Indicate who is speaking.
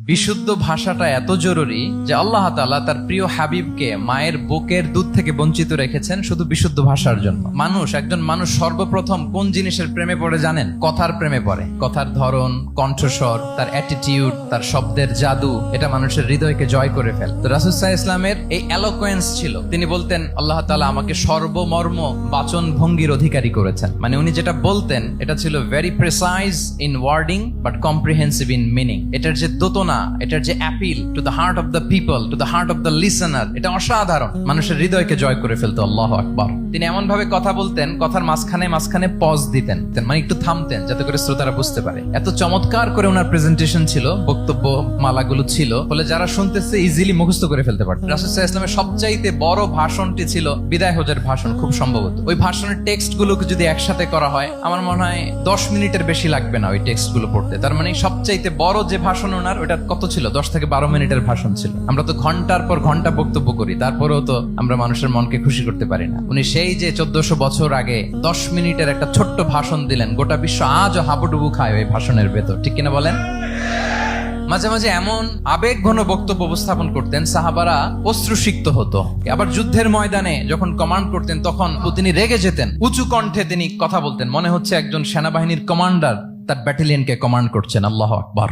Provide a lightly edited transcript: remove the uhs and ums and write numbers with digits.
Speaker 1: বিশুদ্ধ ভাষাটা এত জরুরি যে আল্লাহ তাআলা তার প্রিয় হাবিবকে মায়ের বুকের দুধ থেকে বঞ্চিত রেখেছেন শুধু বিশুদ্ধ ভাষার জন্য। একজন মানুষ সর্বপ্রথম কোন জিনিসের প্রেমে পড়ে জানেন? কথার প্রেমে পড়ে। কথার ধরন, কণ্ঠস্বর, তার অ্যাটিটিউড, তার শব্দের জাদু, এটা মানুষের হৃদয়কে জয় করে ফেলে। তো রাসূল সাল্লাল্লাহু আলাইহি ওয়াসাল্লামের এই এলোকোয়েন্স ছিল। তিনি বলতেন আল্লাহ তাআলা আমাকে সর্বমর্ম বাচন ভঙ্গির অধিকারী করেছেন। মানে উনি যেটা বলতেন এটা ছিল very precise in wording but comprehensive in meaning. এটার যে দোতনা, এটার যে appeal to the heart of the people, to the heart of the listener, এটা অসাধারণ। মানুষের হৃদয়কে জয় করে ফেলতো। আল্লাহু আকবার। তিনি এমন ভাবে কথা বলতেন, কথার মাঝখানে মাঝখানে পজ দিতেন, মানে একটু থামতেন যাতে করে শ্রোতারা বুঝতে পারে। এত চমৎকার করে ওনার প্রেজেন্টেশন ছিল, বক্তব্য মালাগুলো ছিল, ফলে যারা শুনতেছে ইজিলি মুখস্থ করে ফেলতে পারত। রাসূল সাল্লাল্লাহু আলাইহি ওয়াসাল্লামের সবচাইতে বড় ভাষণটি ছিল বিদায় হজের ভাষণ, খুব সম্ভবত। ওই ভাষণের টেক্সট গুলোকে যদি একসাথে করা হয়, আমার মনে হয় 10 মিনিটের বেশি লাগবে না ওই টেক্সট গুলো পড়তে। তার মানে সবচাইতে বড় যে ভাষণ ওনার, ওটা কত ছিল? 10 থেকে 12 মিনিটের ভাষণ ছিল। আমরা তো ঘন্টার পর ঘন্টা বক্তব্য করি, তারপরেও তো আমরা মানুষের মনকে খুশি করতে পারি না। উনি সেই যে 1400 বছর আগে 10 মিনিটের একটা ছোট্ট ভাষণ দিলেন, গোটা বিশ্ব আজও হাবুডুবু খায় ওই ভাষণের ভেতর, ঠিক কিনা বলেন? মাঝে মাঝে এমন আবেগঘন বক্তব্য উপস্থাপন করতেন, সাহাবারা অশ্রুসিক্ত হতো। আবার যুদ্ধের ময়দানে যখন কমান্ড করতেন, তখন তিনি রেগে যেতেন। উঁচু কণ্ঠে তিনি কথা বলতেন, মনে হচ্ছে একজন সেনাবাহিনীর কমান্ডার তার ব্যাটালিয়নকে কমান্ড করছেন। আল্লাহু আকবার।